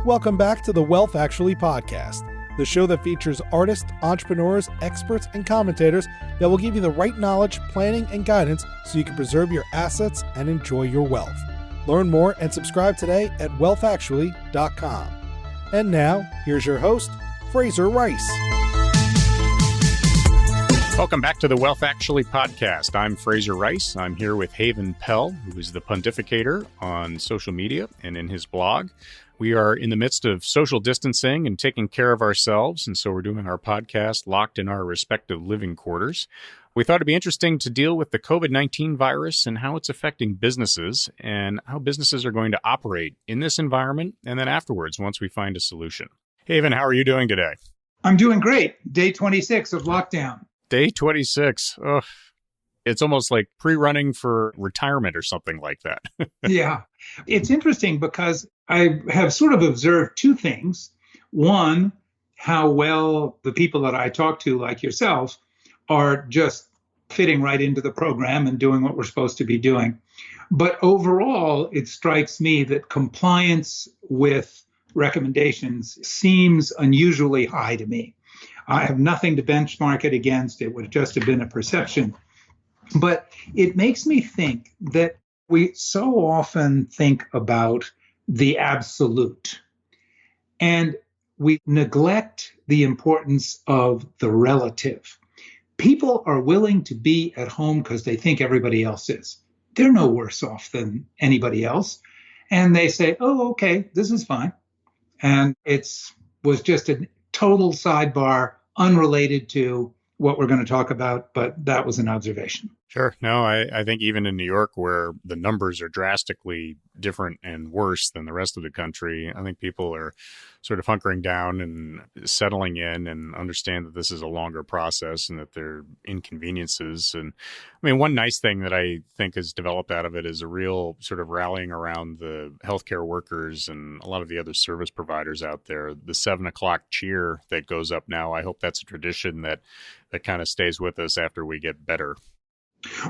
Welcome back to the Wealth Actually podcast, the show that features artists, entrepreneurs, experts, and commentators that will give you the right knowledge, planning, and guidance so you can preserve your assets and enjoy your wealth. Learn more and subscribe today at wealthactually.com. And now, here's your host, Fraser Rice. Welcome back to the Wealth Actually podcast. I'm Fraser Rice. I'm here with Haven Pell, who is the Pondificator on social media and in his blog. We are in the midst of social distancing and taking care of ourselves, and so we're doing our podcast locked in our respective living quarters. We thought it'd be interesting to deal with the COVID-19 virus and how it's affecting businesses and how businesses are going to operate in this environment and then afterwards once we find a solution. Haven, how are you doing today? I'm doing great. Day 26 of lockdown. Day 26. Ugh. It's almost like pre-running for retirement or something like that. Yeah. It's interesting because I have sort of observed two things. One, how well the people that I talk to, like yourself, are just fitting right into the program and doing what we're supposed to be doing. But overall, it strikes me that compliance with recommendations seems unusually high to me. I have nothing to benchmark it against. It would just have been a perception. But it makes me think that we so often think about the absolute, and we neglect the importance of the relative. People are willing to be at home because they think everybody else is. They're no worse off than anybody else. And they say, oh, okay, this is fine. And was just a total sidebar, unrelated to what we're going to talk about, but that was an observation. Sure. No, I think even in New York, where the numbers are drastically different and worse than the rest of the country, I think people are sort of hunkering down and settling in and understand that this is a longer process and that there are inconveniences. And I mean, one nice thing that I think has developed out of it is a real sort of rallying around the healthcare workers and a lot of the other service providers out there. The 7:00 cheer that goes up now, I hope that's a tradition that kind of stays with us after we get better.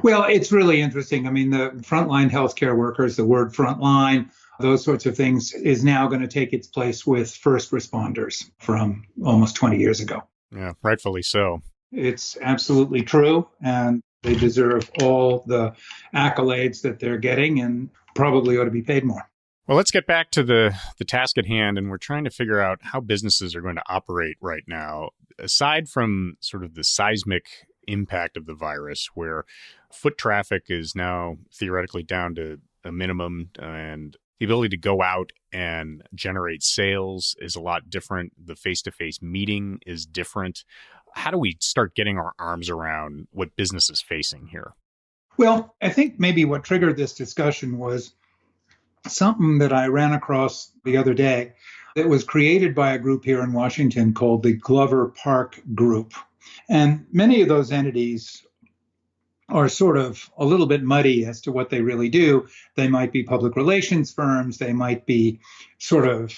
Well, it's really interesting. I mean, the frontline healthcare workers, the word frontline, those sorts of things is now going to take its place with first responders from almost 20 years ago. Yeah, rightfully so. It's absolutely true. And they deserve all the accolades that they're getting and probably ought to be paid more. Well, let's get back to the task at hand. And we're trying to figure out how businesses are going to operate right now. Aside from sort of the seismic impact of the virus, where foot traffic is now theoretically down to a minimum and the ability to go out and generate sales is a lot different. The face-to-face meeting is different. How do we start getting our arms around what business is facing here? Well, I think maybe what triggered this discussion was something that I ran across the other day that was created by a group here in Washington called the Glover Park Group. And many of those entities are sort of a little bit muddy as to what they really do. They might be public relations firms. They might be sort of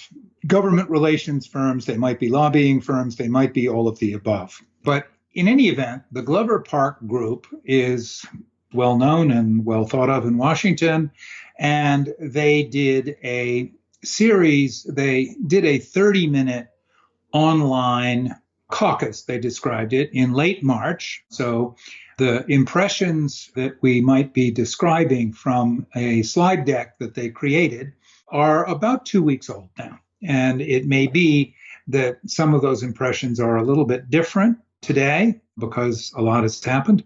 government relations firms. They might be lobbying firms. They might be all of the above. But in any event, the Glover Park Group is well known and well thought of in Washington. And they did a series. They did a 30-minute online caucus, they described it, in late March. So the impressions that we might be describing from a slide deck that they created are about 2 weeks old now. And it may be that some of those impressions are a little bit different today because a lot has happened.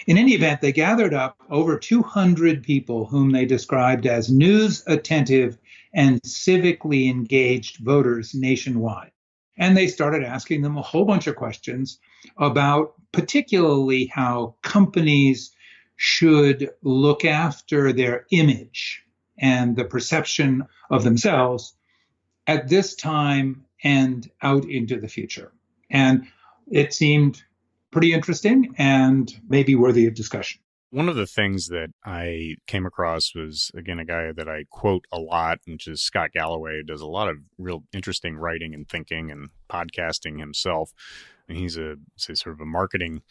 In any event, they gathered up over 200 people whom they described as news attentive and civically engaged voters nationwide. And they started asking them a whole bunch of questions about particularly how companies should look after their image and the perception of themselves at this time and out into the future. And it seemed pretty interesting and maybe worthy of discussion. One of the things that I came across was, again, a guy that I quote a lot, which is Scott Galloway, who does a lot of real interesting writing and thinking and podcasting himself. And he's sort of a marketing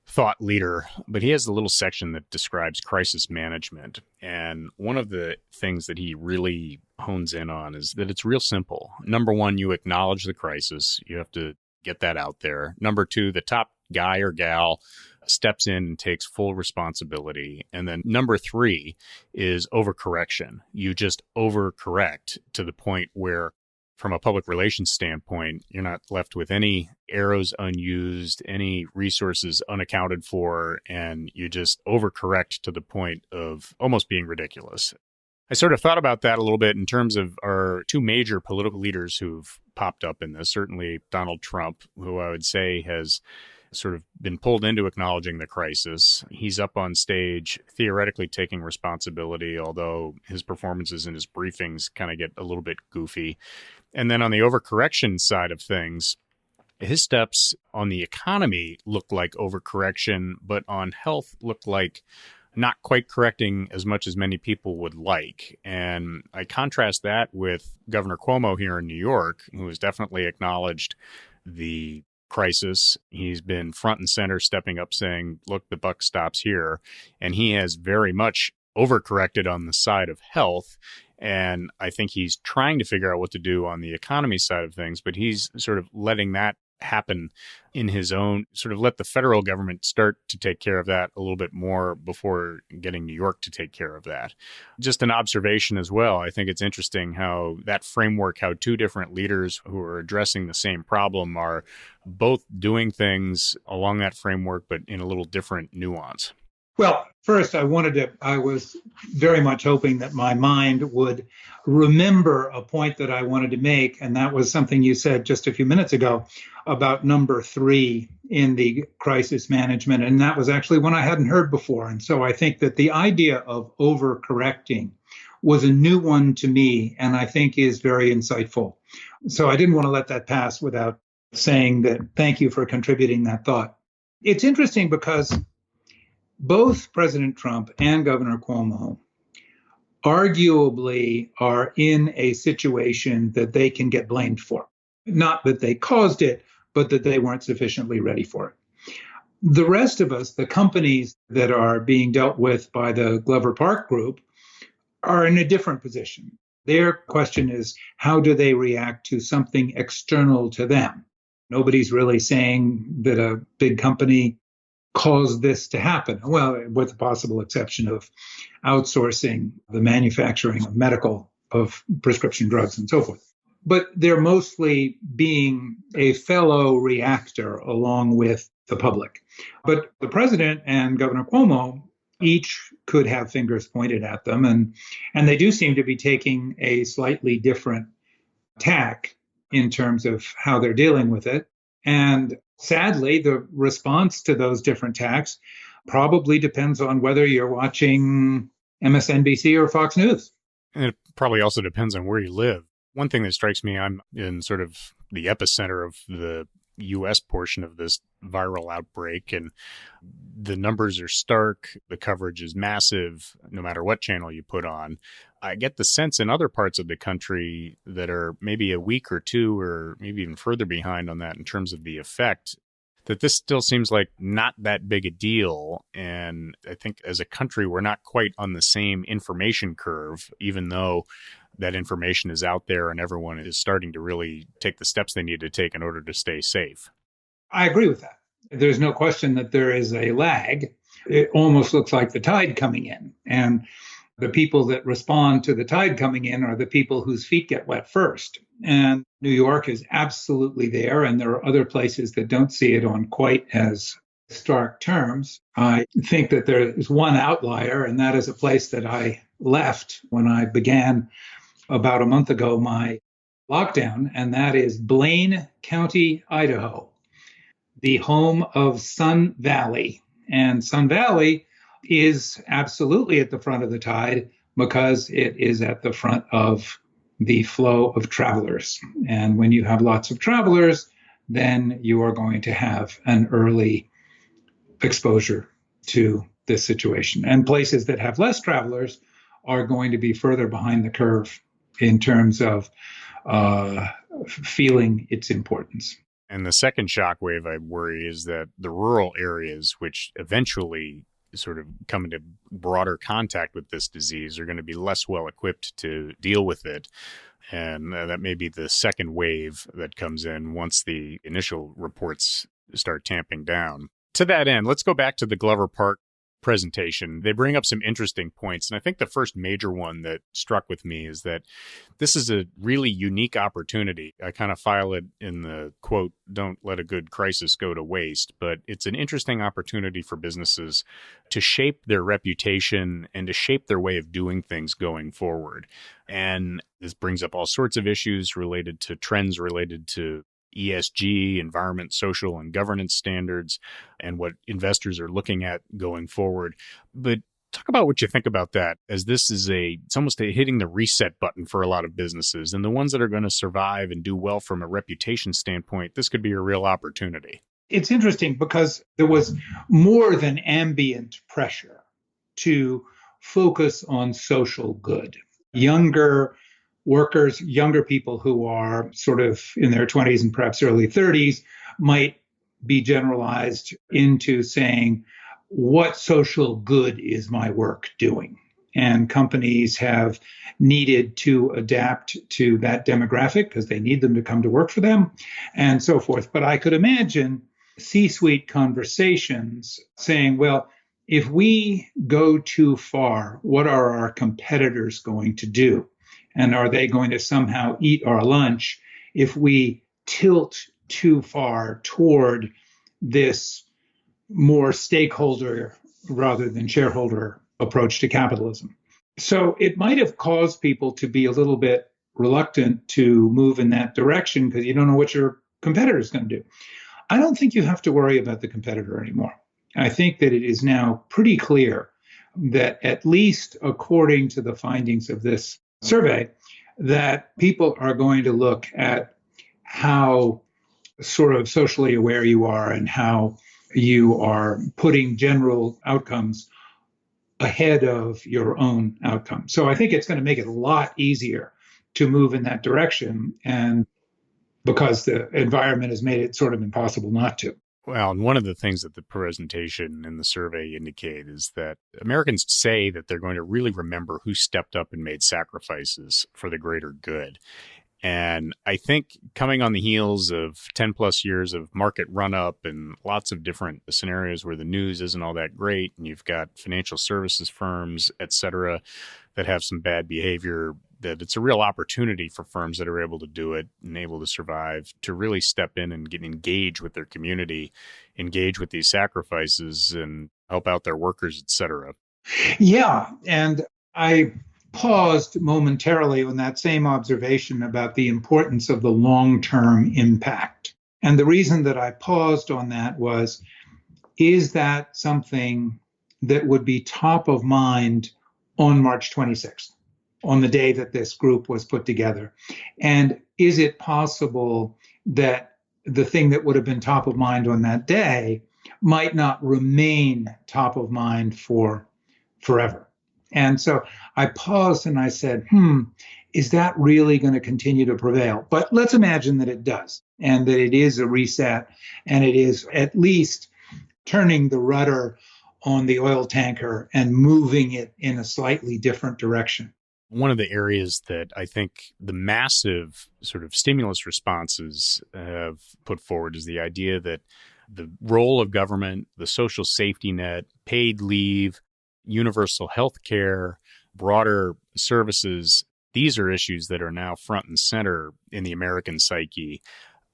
thought leader, but he has a little section that describes crisis management. And one of the things that he really hones in on is that it's real simple. Number one, you acknowledge the crisis. You have to get that out there. Number two, the top guy or gal steps in and takes full responsibility. And then number three is overcorrection. You just overcorrect to the point where, from a public relations standpoint, you're not left with any arrows unused, any resources unaccounted for, and you just overcorrect to the point of almost being ridiculous. I sort of thought about that a little bit in terms of our two major political leaders who've popped up in this. Certainly Donald Trump, who I would say has sort of been pulled into acknowledging the crisis. He's up on stage, theoretically taking responsibility, although his performances in his briefings kind of get a little bit goofy. And then on the overcorrection side of things, his steps on the economy look like overcorrection, but on health look like not quite correcting as much as many people would like. And I contrast that with Governor Cuomo here in New York, who has definitely acknowledged the crisis. He's been front and center, stepping up, saying, look, the buck stops here. And he has very much overcorrected on the side of health. And I think he's trying to figure out what to do on the economy side of things, but he's sort of letting that happen in his own, sort of let the federal government start to take care of that a little bit more before getting New York to take care of that. Just an observation as well. I think it's interesting how that framework, how two different leaders who are addressing the same problem are both doing things along that framework, but in a little different nuance. Well, first, I was very much hoping that my mind would remember a point that I wanted to make, and that was something you said just a few minutes ago about number 3 in the crisis management, and that was actually one I hadn't heard before. And so I think that the idea of overcorrecting was a new one to me, and I think is very insightful. So I didn't want to let that pass without saying that thank you for contributing that thought. It's interesting because both President Trump and Governor Cuomo arguably are in a situation that they can get blamed for. Not that they caused it, but that they weren't sufficiently ready for it. The rest of us, the companies that are being dealt with by the Glover Park Group, are in a different position. Their question is, how do they react to something external to them? Nobody's really saying that a big company caused this to happen. Well, with the possible exception of outsourcing the manufacturing of prescription drugs and so forth. But they're mostly being a fellow reactor along with the public. But the president and Governor Cuomo each could have fingers pointed at them, and they do seem to be taking a slightly different tack in terms of how they're dealing with it. And sadly, the response to those different tacks probably depends on whether you're watching MSNBC or Fox News. And it probably also depends on where you live. One thing that strikes me, I'm in sort of the epicenter of the U.S. portion of this viral outbreak, and the numbers are stark. The coverage is massive, no matter what channel you put on. I get the sense in other parts of the country that are maybe a week or two or maybe even further behind on that in terms of the effect, that this still seems like not that big a deal. And I think as a country, we're not quite on the same information curve, even though that information is out there and everyone is starting to really take the steps they need to take in order to stay safe. I agree with that. There's no question that there is a lag. It almost looks like the tide coming in. And the people that respond to the tide coming in are the people whose feet get wet first. And New York is absolutely there. And there are other places that don't see it on quite as stark terms. I think that there is one outlier, and that is a place that I left when I began about a month ago my lockdown, and that is Blaine County, Idaho, the home of Sun Valley. And Sun Valley is absolutely at the front of the tide because it is at the front of the flow of travelers. And when you have lots of travelers, then you are going to have an early exposure to this situation. And places that have less travelers are going to be further behind the curve in terms of feeling its importance. And the second shockwave I worry is that the rural areas, which eventually sort of come into broader contact with this disease are going to be less well equipped to deal with it. And that may be the second wave that comes in once the initial reports start tamping down. To that end, let's go back to the Glover Park presentation. They bring up some interesting points. And I think the first major one that struck with me is that this is a really unique opportunity. I kind of file it in the quote, "Don't let a good crisis go to waste." But it's an interesting opportunity for businesses to shape their reputation and to shape their way of doing things going forward. And this brings up all sorts of issues related to trends related to ESG, environment, social, and governance standards, and what investors are looking at going forward. But talk about what you think about that, as this is it's almost hitting the reset button for a lot of businesses. And the ones that are going to survive and do well from a reputation standpoint, this could be a real opportunity. It's interesting because there was more than ambient pressure to focus on social good. Younger workers, younger people who are sort of in their 20s and perhaps early 30s might be generalized into saying, what social good is my work doing? And companies have needed to adapt to that demographic because they need them to come to work for them and so forth. But I could imagine C-suite conversations saying, well, if we go too far, what are our competitors going to do? And are they going to somehow eat our lunch if we tilt too far toward this more stakeholder rather than shareholder approach to capitalism? So it might have caused people to be a little bit reluctant to move in that direction because you don't know what your competitor is going to do. I don't think you have to worry about the competitor anymore. I think that it is now pretty clear that, at least according to the findings of this survey, that people are going to look at how sort of socially aware you are and how you are putting general outcomes ahead of your own outcome. So I think it's going to make it a lot easier to move in that direction, and because the environment has made it sort of impossible not to. Well, and one of the things that the presentation and the survey indicate is that Americans say that they're going to really remember who stepped up and made sacrifices for the greater good. And I think coming on the heels of 10 plus years of market run up and lots of different scenarios where the news isn't all that great, and you've got financial services firms, et cetera, that have some bad behavior, that it's a real opportunity for firms that are able to do it and able to survive to really step in and get engaged with their community, engage with these sacrifices and help out their workers, et cetera. Yeah. And I paused momentarily on that same observation about the importance of the long-term impact. And the reason that I paused on that was, is that something that would be top of mind on March 26th? On the day that this group was put together? And is it possible that the thing that would have been top of mind on that day might not remain top of mind for forever? And so I paused and I said, is that really going to continue to prevail? But let's imagine that it does, and that it is a reset, and it is at least turning the rudder on the oil tanker and moving it in a slightly different direction. One of the areas that I think the massive sort of stimulus responses have put forward is the idea that the role of government, the social safety net, paid leave, universal health care, broader services, these are issues that are now front and center in the American psyche.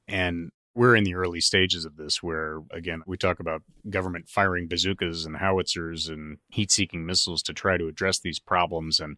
And we're in the early stages of this where, again, we talk about government firing bazookas and howitzers and heat-seeking missiles to try to address these problems and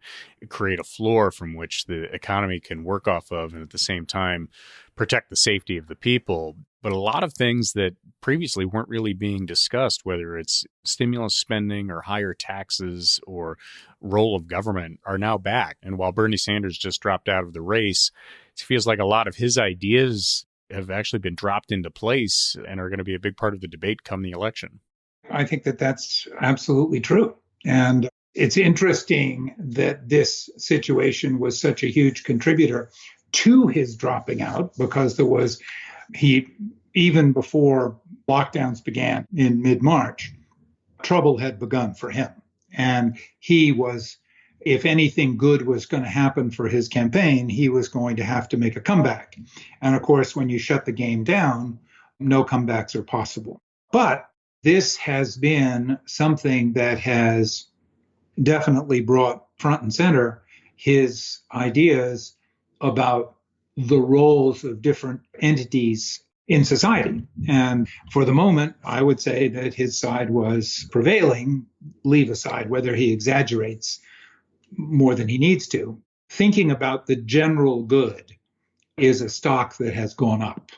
create a floor from which the economy can work off of, and at the same time protect the safety of the people. But a lot of things that previously weren't really being discussed, whether it's stimulus spending or higher taxes or role of government, are now back. And while Bernie Sanders just dropped out of the race, it feels like a lot of his ideas have actually been dropped into place and are going to be a big part of the debate come the election. I think that that's absolutely true. And it's interesting that this situation was such a huge contributor to his dropping out, because even before lockdowns began in mid-March, trouble had begun for him. And he was, if anything good was going to happen for his campaign, he was going to have to make a comeback. And of course, when you shut the game down, no comebacks are possible. But this has been something that has definitely brought front and center his ideas about the roles of different entities in society. And for the moment, I would say that his side was prevailing, leave aside whether he exaggerates more than he needs to. Thinking about the general good is a stock that has gone up.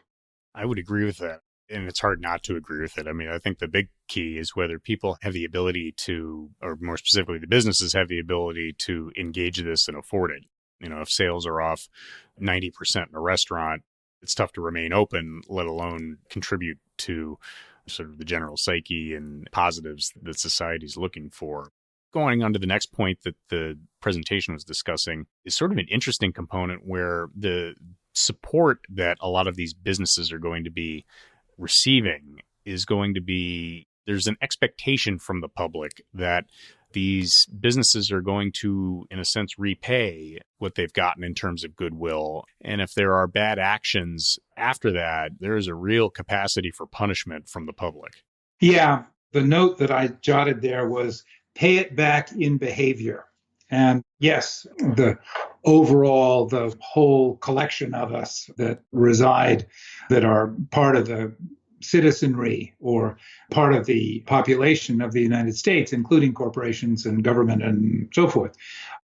I would agree with that. And it's hard not to agree with it. I mean, I think the big key is whether people have the ability to, or more specifically, the businesses have the ability to engage this and afford it. You know, if sales are off 90% in a restaurant, it's tough to remain open, let alone contribute to sort of the general psyche and positives that society's looking for. Going on to the next point that the presentation was discussing is sort of an interesting component where the support that a lot of these businesses are going to be receiving is going to be, there's an expectation from the public that these businesses are going to, in a sense, repay what they've gotten in terms of goodwill. And if there are bad actions after that, there is a real capacity for punishment from the public. Yeah, the note that I jotted there was pay it back in behavior. And yes, the whole collection of us that reside, that are part of the citizenry or part of the population of the United States, including corporations and government and so forth.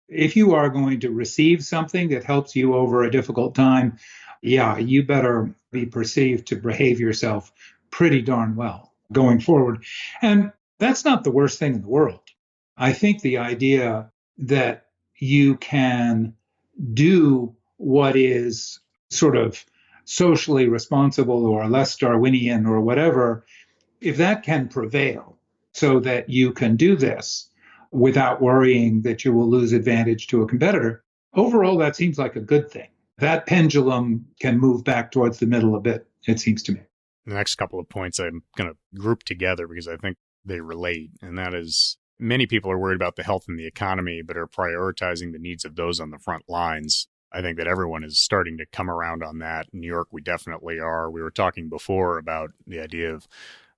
If you are going to receive something that helps you over a difficult time, yeah, you better be perceived to behave yourself pretty darn well going forward. And that's not the worst thing in the world. I think the idea that you can do what is sort of socially responsible or less Darwinian or whatever, if that can prevail so that you can do this without worrying that you will lose advantage to a competitor, overall, that seems like a good thing. That pendulum can move back towards the middle a bit, it seems to me. The next couple of points I'm going to group together because I think they relate, and that is many people are worried about the health and the economy, but are prioritizing the needs of those on the front lines. I think that everyone is starting to come around on that. In New York, we definitely are. We were talking before about the idea of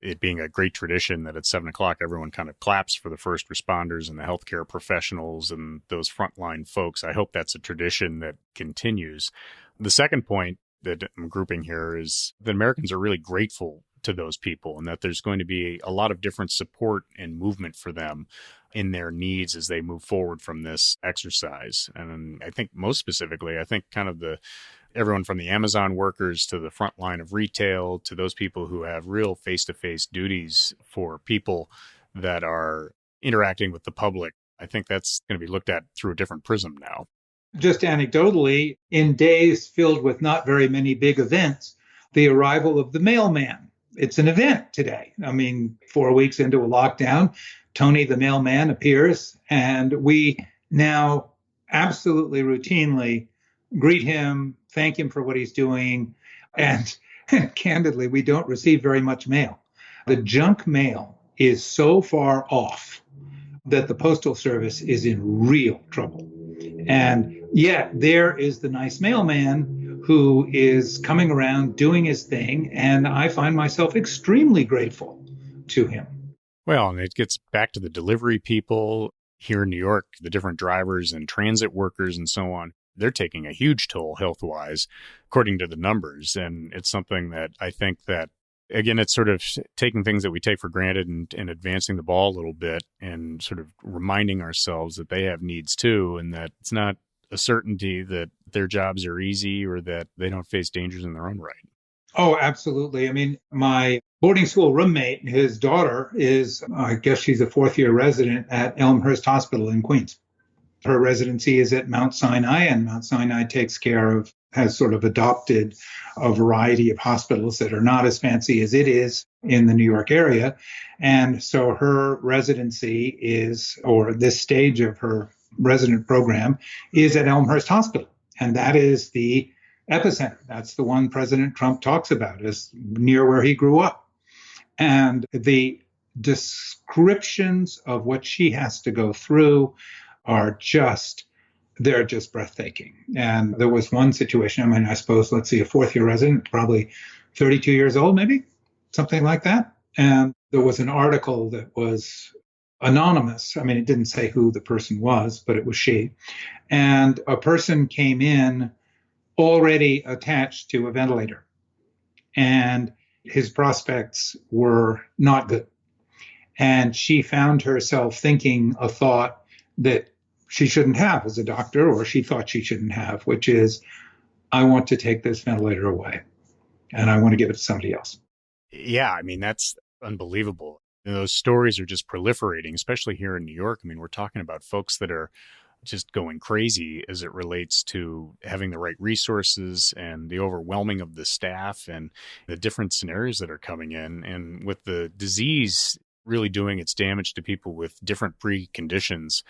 it being a great tradition that at 7:00, everyone kind of claps for the first responders and the healthcare professionals and those frontline folks. I hope that's a tradition that continues. The second point that I'm grouping here is that Americans are really grateful to those people and that there's going to be a lot of different support and movement for them in their needs as they move forward from this exercise. And I think most specifically, I think kind of everyone from the Amazon workers to the front line of retail to those people who have real face-to-face duties for people that are interacting with the public. I think that's going to be looked at through a different prism now. Just anecdotally, in days filled with not very many big events, the arrival of the mailman. It's an event today. I mean, 4 weeks into a lockdown, Tony the mailman appears, and we now absolutely routinely greet him, thank him for what he's doing, and candidly, we don't receive very much mail. The junk mail is so far off that the Postal Service is in real trouble. And yet there is the nice mailman who is coming around doing his thing, and I find myself extremely grateful to him. Well, and it gets back to the delivery people here in New York, the different drivers and transit workers and so on. They're taking a huge toll health-wise, according to the numbers. And it's something that I think that, again, it's sort of taking things that we take for granted and advancing the ball a little bit and sort of reminding ourselves that they have needs too, and that it's not a certainty that their jobs are easy or that they don't face dangers in their own right. Oh, absolutely. I mean, my boarding school roommate, his daughter is, I guess she's a fourth-year resident at Elmhurst Hospital in Queens. Her residency is at Mount Sinai, and Mount Sinai has sort of adopted a variety of hospitals that are not as fancy as it is in the New York area. And so her residency is, or this stage of her resident program is at Elmhurst Hospital. And that is the epicenter. That's the one President Trump talks about, is near where he grew up. And the descriptions of what she has to go through are they're just breathtaking. And there was one situation, I mean, I suppose, let's see, a fourth year resident, probably 32 years old, maybe something like that. And there was an article that was anonymous. I mean, it didn't say who the person was, but it was she. And a person came in already attached to a ventilator, and his prospects were not good. And she found herself thinking a thought that she shouldn't have as a doctor, or she thought she shouldn't have, which is, I want to take this ventilator away and I want to give it to somebody else. Yeah, I mean, that's unbelievable. And those stories are just proliferating, especially here in New York. I mean, we're talking about folks that are just going crazy as it relates to having the right resources and the overwhelming of the staff and the different scenarios that are coming in. And with the disease really doing its damage to people with different preconditions,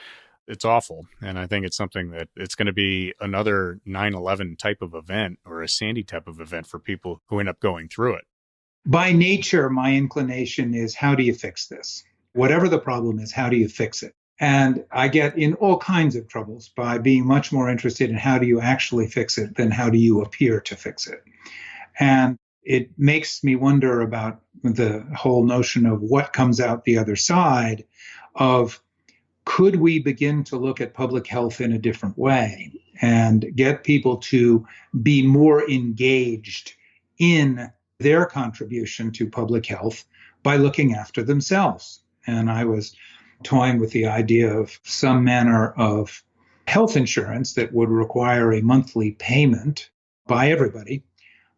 it's awful. And I think it's something that it's going to be another 9/11 type of event or a Sandy type of event for people who end up going through it. By nature, my inclination is, how do you fix this? Whatever the problem is, how do you fix it? And I get in all kinds of troubles by being much more interested in how do you actually fix it than how do you appear to fix it. And it makes me wonder about the whole notion of what comes out the other side of, could we begin to look at public health in a different way and get people to be more engaged in their contribution to public health by looking after themselves? And I was toying with the idea of some manner of health insurance that would require a monthly payment by everybody,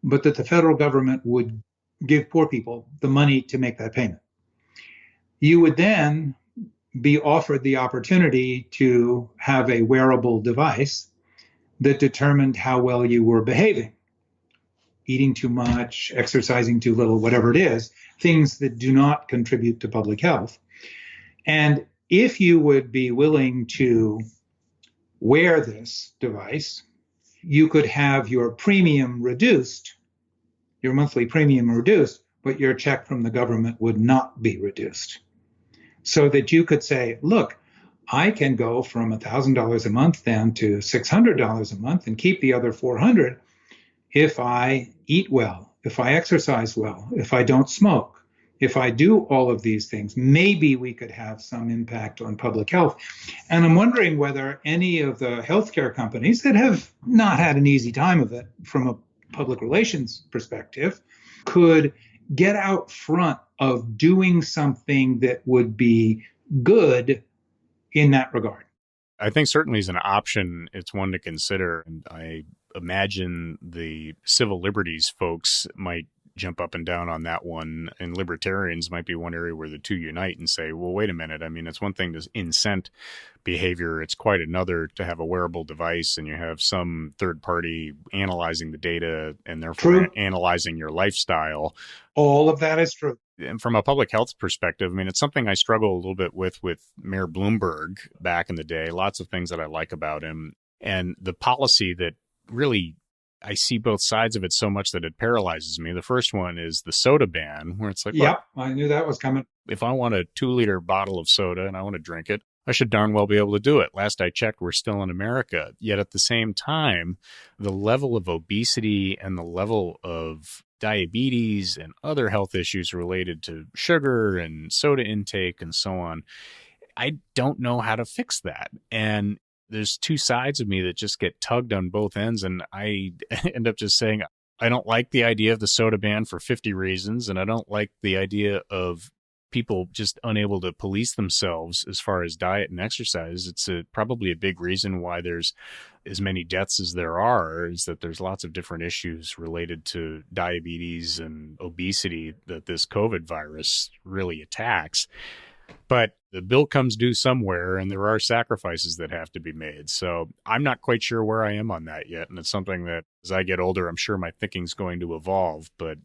but that the federal government would give poor people the money to make that payment. You would then be offered the opportunity to have a wearable device that determined how well you were behaving, eating too much, exercising too little, whatever it is, things that do not contribute to public health. And if you would be willing to wear this device, you could have your premium reduced, your monthly premium reduced, but your check from the government would not be reduced. So that you could say, look, I can go from $1,000 a month down to $600 a month and keep the other $400 if I eat well, if I exercise well, if I don't smoke, if I do all of these things. Maybe we could have some impact on public health. And I'm wondering whether any of the healthcare companies that have not had an easy time of it from a public relations perspective could get out front of doing something that would be good in that regard. I think certainly as an option, it's one to consider. And I imagine the civil liberties folks might jump up and down on that one, and libertarians might be one area where the two unite and say, well, wait a minute. I mean, it's one thing to incent behavior. It's quite another to have a wearable device and you have some third party analyzing the data and therefore analyzing your lifestyle. All of that is true. And from a public health perspective, I mean, it's something I struggle a little bit with Mayor Bloomberg back in the day. Lots of things that I like about him. And the policy that really, I see both sides of it so much that it paralyzes me. The first one is the soda ban, where it's like, yep, I knew that was coming. If I want a 2-liter bottle of soda and I want to drink it, I should darn well be able to do it. Last I checked, we're still in America. Yet at the same time, the level of obesity and the level of diabetes and other health issues related to sugar and soda intake and so on, I don't know how to fix that. And there's two sides of me that just get tugged on both ends. And I end up just saying, I don't like the idea of the soda ban for 50 reasons. And I don't like the idea of people just unable to police themselves as far as diet and exercise. It's probably a big reason why there's as many deaths as there are, is that there's lots of different issues related to diabetes and obesity that this COVID virus really attacks. But the bill comes due somewhere, and there are sacrifices that have to be made. So I'm not quite sure where I am on that yet. And it's something that as I get older, I'm sure my thinking's going to evolve, but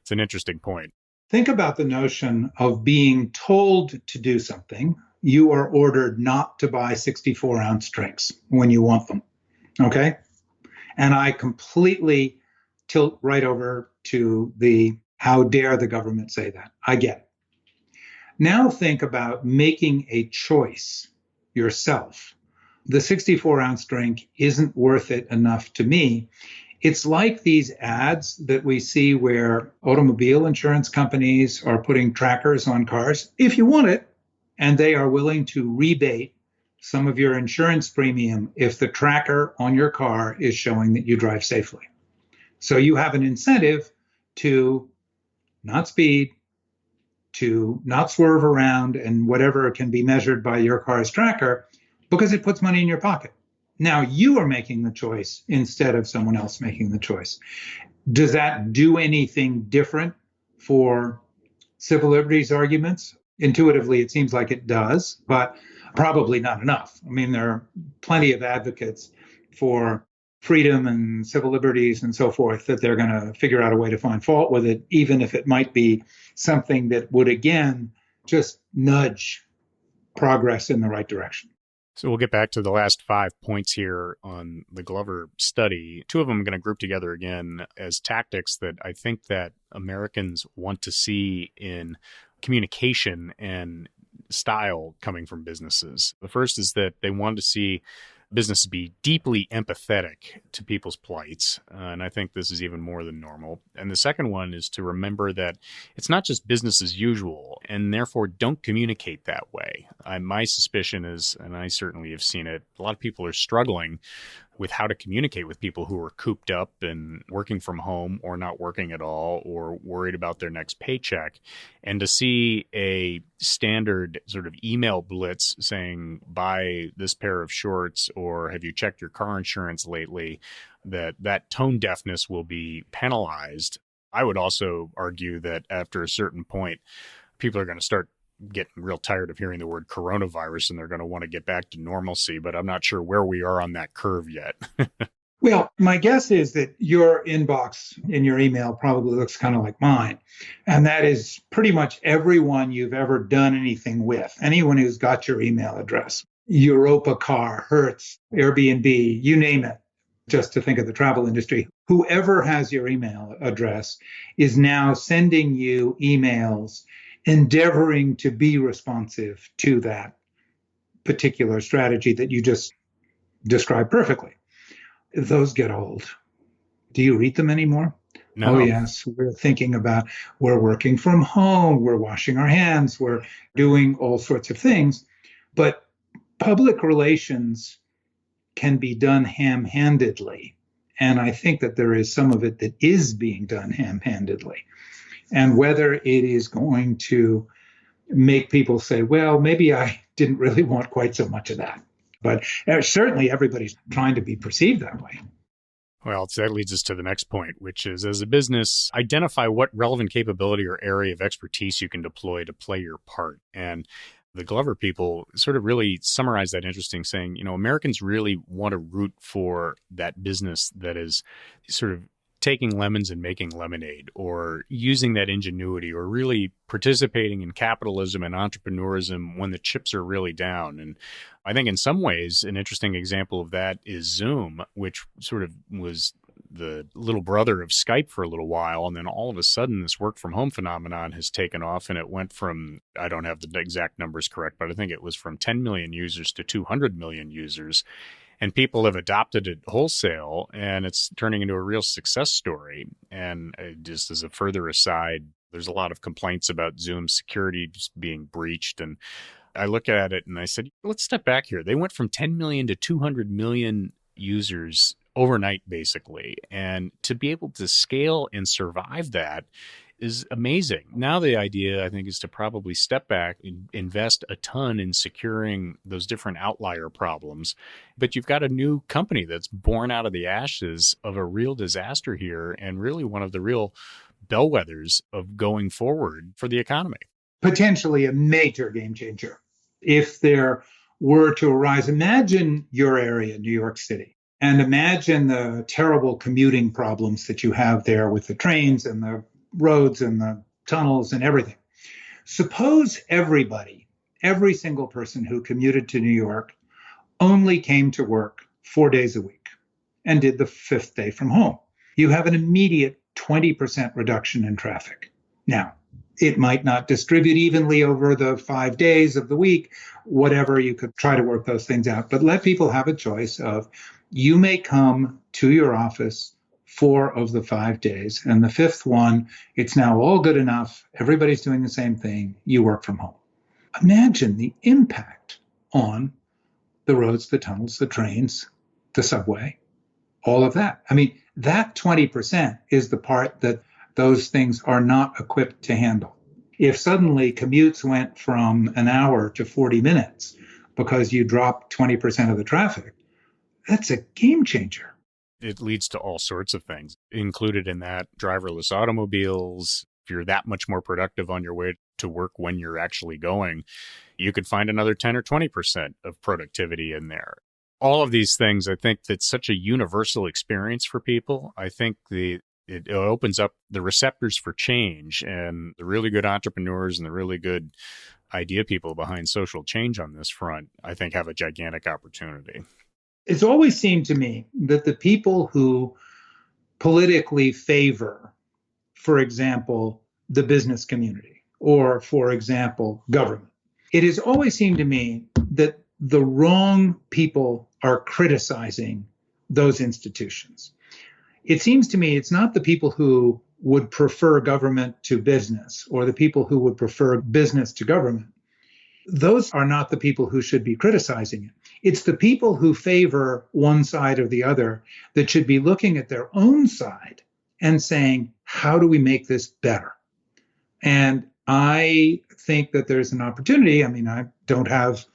it's an interesting point. Think about the notion of being told to do something. You are ordered not to buy 64-ounce drinks when you want them. Okay? And I completely tilt right over to the how dare the government say that. I get it. Now think about making a choice yourself. The 64-ounce drink isn't worth it enough to me. It's like these ads that we see where automobile insurance companies are putting trackers on cars, if you want it, and they are willing to rebate some of your insurance premium if the tracker on your car is showing that you drive safely. So you have an incentive to not speed, to not swerve around and whatever can be measured by your car's tracker, because it puts money in your pocket. Now you are making the choice instead of someone else making the choice. Does that do anything different for civil liberties arguments? Intuitively, it seems like it does, but probably not enough. I mean, there are plenty of advocates for freedom and civil liberties and so forth that they're going to figure out a way to find fault with it, even if it might be something that would, again, just nudge progress in the right direction. So we'll get back to the last 5 points here on the Glover study. 2 of them I'm going to group together again as tactics that I think that Americans want to see in communication and style coming from businesses. The first is that they want to see businesses be deeply empathetic to people's plights. And I think this is even more than normal. And the second one is to remember that it's not just business as usual, and therefore don't communicate that way. My suspicion is, and I certainly have seen it, a lot of people are struggling with how to communicate with people who are cooped up and working from home or not working at all or worried about their next paycheck. And to see a standard sort of email blitz saying, buy this pair of shorts or have you checked your car insurance lately, that tone deafness will be penalized. I would also argue that after a certain point, people are going to start getting real tired of hearing the word coronavirus and they're going to want to get back to normalcy, but I'm not sure where we are on that curve yet. Well, my guess is that your inbox in your email probably looks kind of like mine. And that is pretty much everyone you've ever done anything with, anyone who's got your email address. Europa Car, Hertz, Airbnb, you name it, just to think of the travel industry. Whoever has your email address is now sending you emails endeavoring to be responsive to that particular strategy that you just described perfectly. Those get old. Do you read them anymore? No. Oh, yes. We're thinking about, we're working from home, we're washing our hands, we're doing all sorts of things. But public relations can be done ham-handedly. And I think that there is some of it that is being done ham-handedly. And whether it is going to make people say, well, maybe I didn't really want quite so much of that. But certainly everybody's trying to be perceived that way. Well, so that leads us to the next point, which is, as a business, identify what relevant capability or area of expertise you can deploy to play your part. And the Glover people sort of really summarize that interesting, saying, Americans really want to root for that business that is sort of taking lemons and making lemonade, or using that ingenuity, or really participating in capitalism and entrepreneurism when the chips are really down. And I think in some ways, an interesting example of that is Zoom, which sort of was the little brother of Skype for a little while. And then all of a sudden, this work from home phenomenon has taken off, and it went from, I don't have the exact numbers correct, but I think it was from 10 million users to 200 million users. And people have adopted it wholesale, and it's turning into a real success story. And just as a further aside, there's a lot of complaints about Zoom security just being breached. And I look at it and I said, let's step back here. They went from 10 million to 200 million users overnight, basically. And to be able to scale and survive that is amazing. Now the idea, I think, is to probably step back and invest a ton in securing those different outlier problems. But you've got a new company that's born out of the ashes of a real disaster here, and really one of the real bellwethers of going forward for the economy. Potentially a major game changer. If there were to arise, imagine your area, New York City, and imagine the terrible commuting problems that you have there with the trains and the roads and the tunnels and everything. Suppose everybody, every single person who commuted to New York only came to work 4 days a week and did the 5th day from home. You have an immediate 20% reduction in traffic. Now, It might not distribute evenly over the 5 days of the week, whatever. You could try to work those things out, but let people have a choice of, you may come to your office 4 of the 5 days, and the 5th one, it's now all good enough. Everybody's doing the same thing. You work from home. Imagine the impact on the roads, the tunnels, the trains, the subway, all of that. I mean, that 20% is the part that those things are not equipped to handle. If suddenly commutes went from an hour to 40 minutes because you dropped 20% of the traffic, that's a game changer. It leads to all sorts of things. Included in that, driverless automobiles. If you're that much more productive on your way to work when you're actually going, you could find another 10 or 20% of productivity in there. All of these things, I think that's such a universal experience for people. I think it opens up the receptors for change, and the really good entrepreneurs and the really good idea people behind social change on this front, I think, have a gigantic opportunity. It's always seemed to me that the people who politically favor, for example, the business community, or, for example, government, it has always seemed to me that the wrong people are criticizing those institutions. It seems to me it's not the people who would prefer government to business or the people who would prefer business to government. Those are not the people who should be criticizing it. It's the people who favor one side or the other that should be looking at their own side and saying, how do we make this better? And I think that there's an opportunity. I mean, I don't have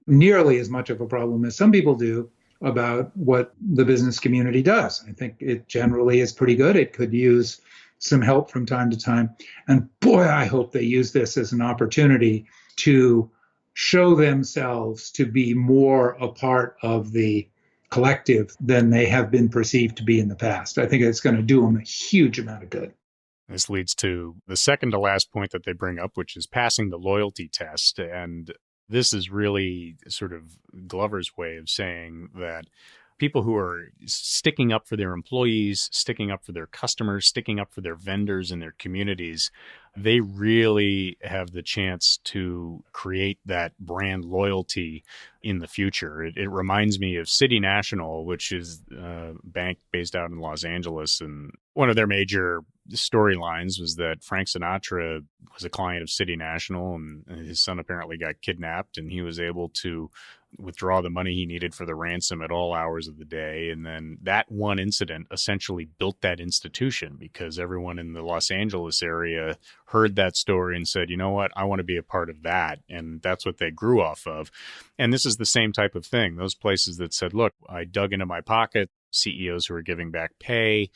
nearly as much of a problem as some people do about what the business community does. I think it generally is pretty good. It could use some help from time to time. And boy, I hope they use this as an opportunity to show themselves to be more a part of the collective than they have been perceived to be in the past. I think it's going to do them a huge amount of good. This leads to the second to last point that they bring up, which is passing the loyalty test. And this is really sort of Glover's way of saying that people who are sticking up for their employees, sticking up for their customers, sticking up for their vendors and their communities, they really have the chance to create that brand loyalty in the future. It reminds me of City National, which is a bank based out in Los Angeles. And one of their major storylines was that Frank Sinatra was a client of City National, and his son apparently got kidnapped, and he was able to withdraw the money he needed for the ransom at all hours of the day. And then that one incident essentially built that institution, because everyone in the Los Angeles area heard that story and said, you know what, I want to be a part of that. And that's what they grew off of. And this is the same type of thing. Those places that said, look, I dug into my pocket, CEOs who are giving back pay,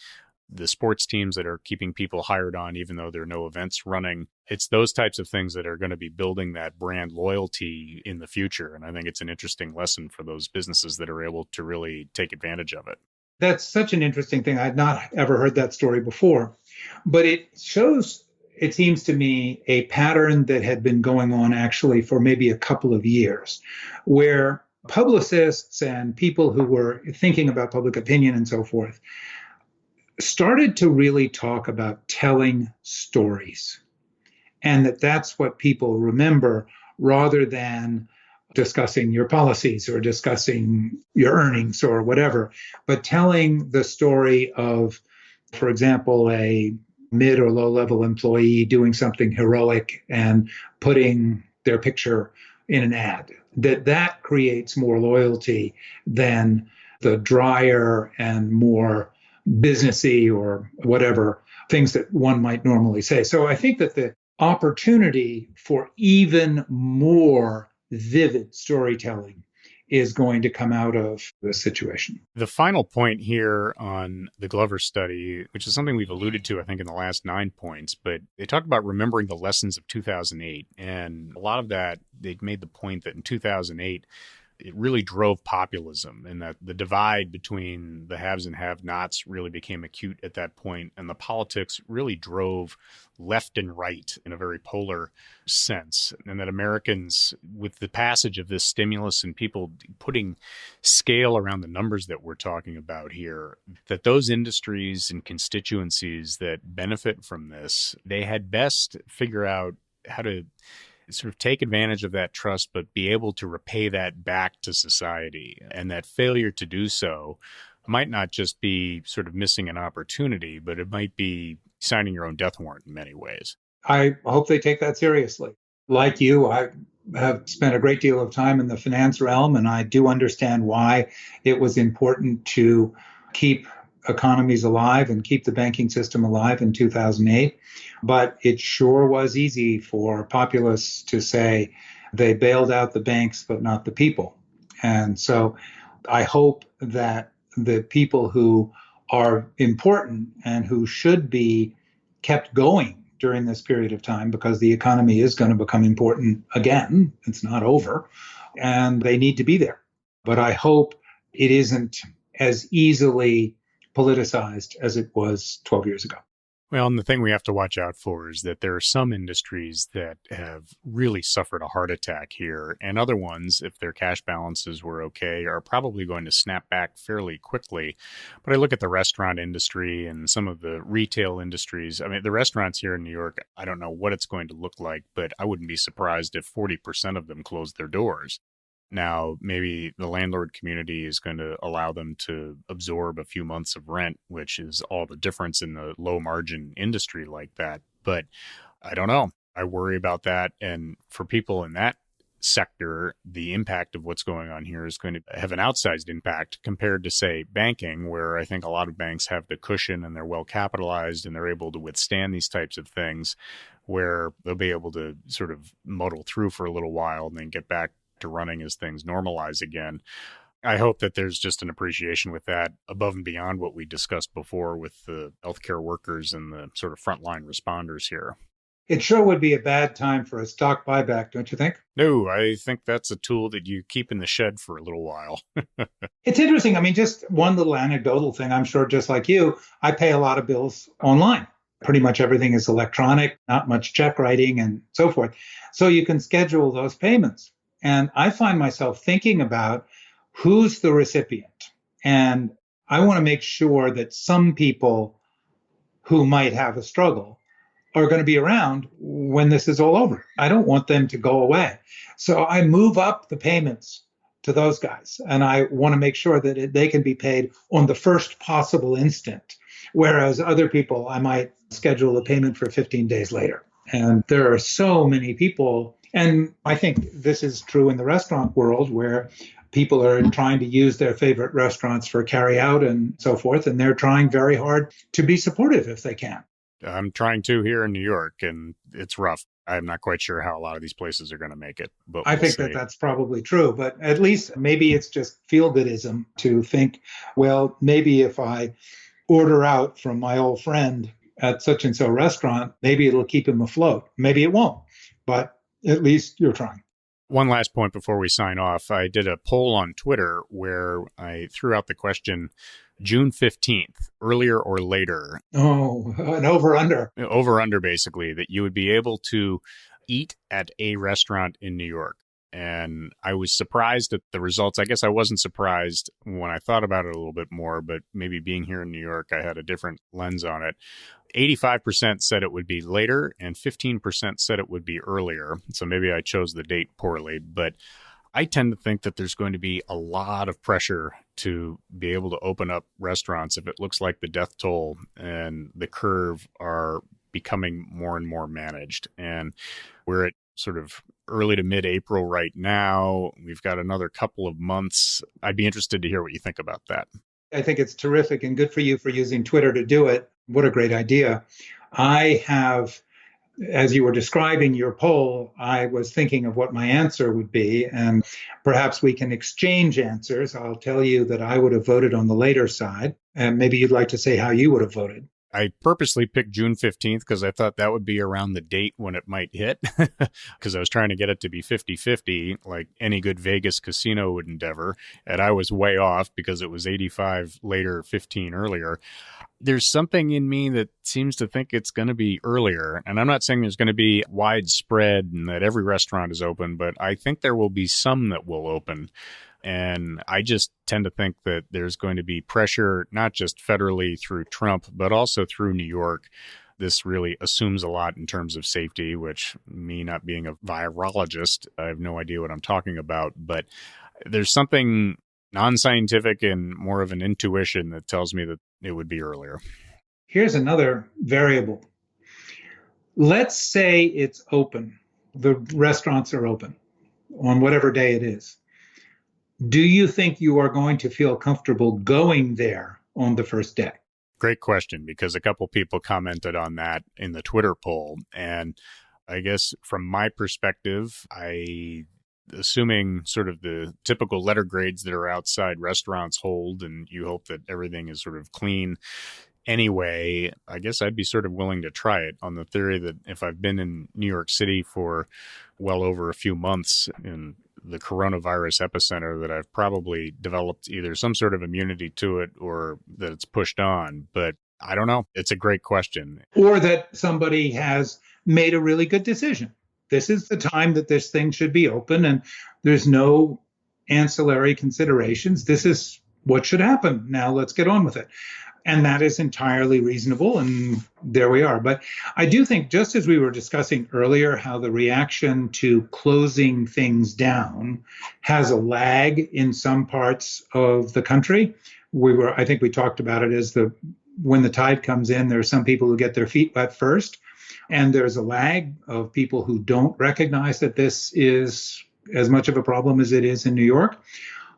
the sports teams that are keeping people hired on even though there are no events running. It's those types of things that are going to be building that brand loyalty in the future. And I think it's an interesting lesson for those businesses that are able to really take advantage of it. That's such an interesting thing. I'd not ever heard that story before, but it shows, it seems to me, a pattern that had been going on actually for maybe a couple of years, where publicists and people who were thinking about public opinion and so forth started to really talk about telling stories, and that's what people remember rather than discussing your policies or discussing your earnings or whatever, but telling the story of, for example, a mid or low level employee doing something heroic and putting their picture in an ad. That creates more loyalty than the drier and more businessy or whatever things that one might normally say. So I think that the opportunity for even more vivid storytelling is going to come out of this situation. The final point here on the Glover study, which is something we've alluded to, I think, in the last 9 points, but they talked about remembering the lessons of 2008. And a lot of that, they made the point that in 2008, it really drove populism, and that the divide between the haves and have-nots really became acute at that point, and the politics really drove left and right in a very polar sense. And that Americans, with the passage of this stimulus and people putting scale around the numbers that we're talking about here, that those industries and constituencies that benefit from this, they had best figure out how to sort of take advantage of that trust, but be able to repay that back to society. And that failure to do so might not just be sort of missing an opportunity, but it might be signing your own death warrant in many ways. I hope they take that seriously. Like you, I have spent a great deal of time in the finance realm, and I do understand why it was important to keep economies alive and keep the banking system alive in 2008. But it sure was easy for populists to say they bailed out the banks, but not the people. And so I hope that the people who are important and who should be kept going during this period of time, because the economy is going to become important again. It's not over, and they need to be there. But I hope it isn't as easily politicized as it was 12 years ago. Well, and the thing we have to watch out for is that there are some industries that have really suffered a heart attack here, and other ones, if their cash balances were okay, are probably going to snap back fairly quickly. But I look at the restaurant industry and some of the retail industries. I mean, the restaurants here in New York, I don't know what it's going to look like, but I wouldn't be surprised if 40% of them close their doors. Now, maybe the landlord community is going to allow them to absorb a few months of rent, which is all the difference in the low margin industry like that. But I don't know. I worry about that. And for people in that sector, the impact of what's going on here is going to have an outsized impact compared to, say, banking, where I think a lot of banks have the cushion and they're well capitalized and they're able to withstand these types of things, where they'll be able to sort of muddle through for a little while and then get back to running as things normalize again. I hope that there's just an appreciation with that above and beyond what we discussed before with the healthcare workers and the sort of frontline responders here. It sure would be a bad time for a stock buyback, don't you think? No, I think that's a tool that you keep in the shed for a little while. It's interesting. I mean, just one little anecdotal thing. I'm sure just like you, I pay a lot of bills online. Pretty much everything is electronic, not much check writing and so forth. So you can schedule those payments. And I find myself thinking about who's the recipient. And I want to make sure that some people who might have a struggle are going to be around when this is all over. I don't want them to go away. So I move up the payments to those guys. And I want to make sure that they can be paid on the first possible instant. Whereas other people, I might schedule a payment for 15 days later. And there are so many people. And I think this is true in the restaurant world, where people are trying to use their favorite restaurants for carry out and so forth. And they're trying very hard to be supportive if they can. I'm trying to here in New York, and it's rough. I'm not quite sure how a lot of these places are going to make it. But I think that that's probably true. But at least maybe it's just feel-goodism to think, well, maybe if I order out from my old friend at such and so restaurant, maybe it'll keep him afloat. Maybe it won't. But at least you're trying. One last point before we sign off. I did a poll on Twitter where I threw out the question, June 15th, earlier or later. Oh, an over-under. Over-under, basically, that you would be able to eat at a restaurant in New York. And I was surprised at the results. I guess I wasn't surprised when I thought about it a little bit more, but maybe being here in New York, I had a different lens on it. 85% said it would be later and 15% said it would be earlier. So maybe I chose the date poorly, but I tend to think that there's going to be a lot of pressure to be able to open up restaurants if it looks like the death toll and the curve are becoming more and more managed. And we're at sort of early to mid-April right now. We've got another couple of months. I'd be interested to hear what you think about that. I think it's terrific and good for you for using Twitter to do it. What a great idea. I have, as you were describing your poll, I was thinking of what my answer would be, and perhaps we can exchange answers. I'll tell you that I would have voted on the later side, and maybe you'd like to say how you would have voted. I purposely picked June 15th because I thought that would be around the date when it might hit, because I was trying to get it to be 50-50, like any good Vegas casino would endeavor. And I was way off because it was 85 later, 15 earlier. There's something in me that seems to think it's going to be earlier. And I'm not saying there's going to be widespread and that every restaurant is open, but I think there will be some that will open. And I just tend to think that there's going to be pressure, not just federally through Trump, but also through New York. This really assumes a lot in terms of safety, which, me not being a virologist, I have no idea what I'm talking about. But there's something non-scientific and more of an intuition that tells me that it would be earlier. Here's another variable. Let's say it's open. The restaurants are open on whatever day it is. Do you think you are going to feel comfortable going there on the first day? Great question, because a couple people commented on that in the Twitter poll. And I guess from my perspective, assuming sort of the typical letter grades that are outside restaurants hold, and you hope that everything is sort of clean anyway, I guess I'd be sort of willing to try it on the theory that if I've been in New York City for well over a few months in the coronavirus epicenter, that I've probably developed either some sort of immunity to it or that it's pushed on. But I don't know. It's a great question. Or that somebody has made a really good decision. This is the time that this thing should be open and there's no ancillary considerations. This is what should happen. Now let's get on with it. And that is entirely reasonable. And there we are. But I do think, just as we were discussing earlier, how the reaction to closing things down has a lag in some parts of the country. I think we talked about it as when the tide comes in, there are some people who get their feet wet first. And there's a lag of people who don't recognize that this is as much of a problem as it is in New York.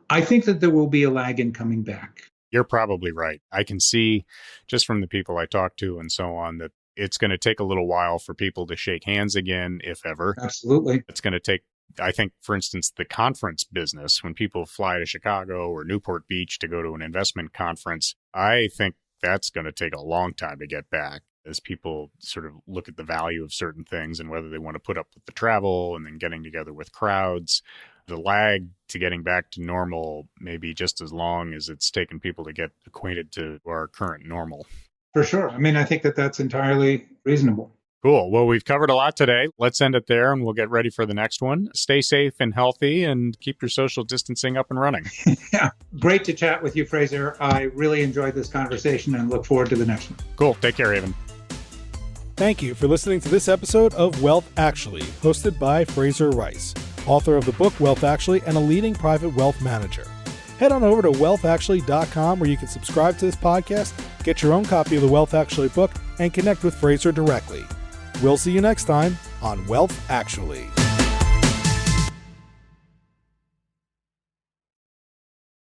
I think that there will be a lag in coming back. You're probably right. I can see just from the people I talk to and so on that it's going to take a little while for people to shake hands again, if ever. Absolutely. It's going to take, I think, for instance, the conference business, when people fly to Chicago or Newport Beach to go to an investment conference, I think that's going to take a long time to get back as people sort of look at the value of certain things and whether they want to put up with the travel and then getting together with crowds. The lag to getting back to normal may be just as long as it's taken people to get acquainted to our current normal. For sure. I mean, I think that that's entirely reasonable. Cool. Well, we've covered a lot today. Let's end it there and we'll get ready for the next one. Stay safe and healthy and keep your social distancing up and running. Yeah. Great to chat with you, Fraser. I really enjoyed this conversation and look forward to the next one. Cool. Take care, Evan. Thank you for listening to this episode of Wealth Actually, hosted by Fraser Rice, author of the book Wealth Actually and a leading private wealth manager. Head on over to wealthactually.com where you can subscribe to this podcast, get your own copy of the Wealth Actually book, and connect with Fraser directly. We'll see you next time on Wealth Actually.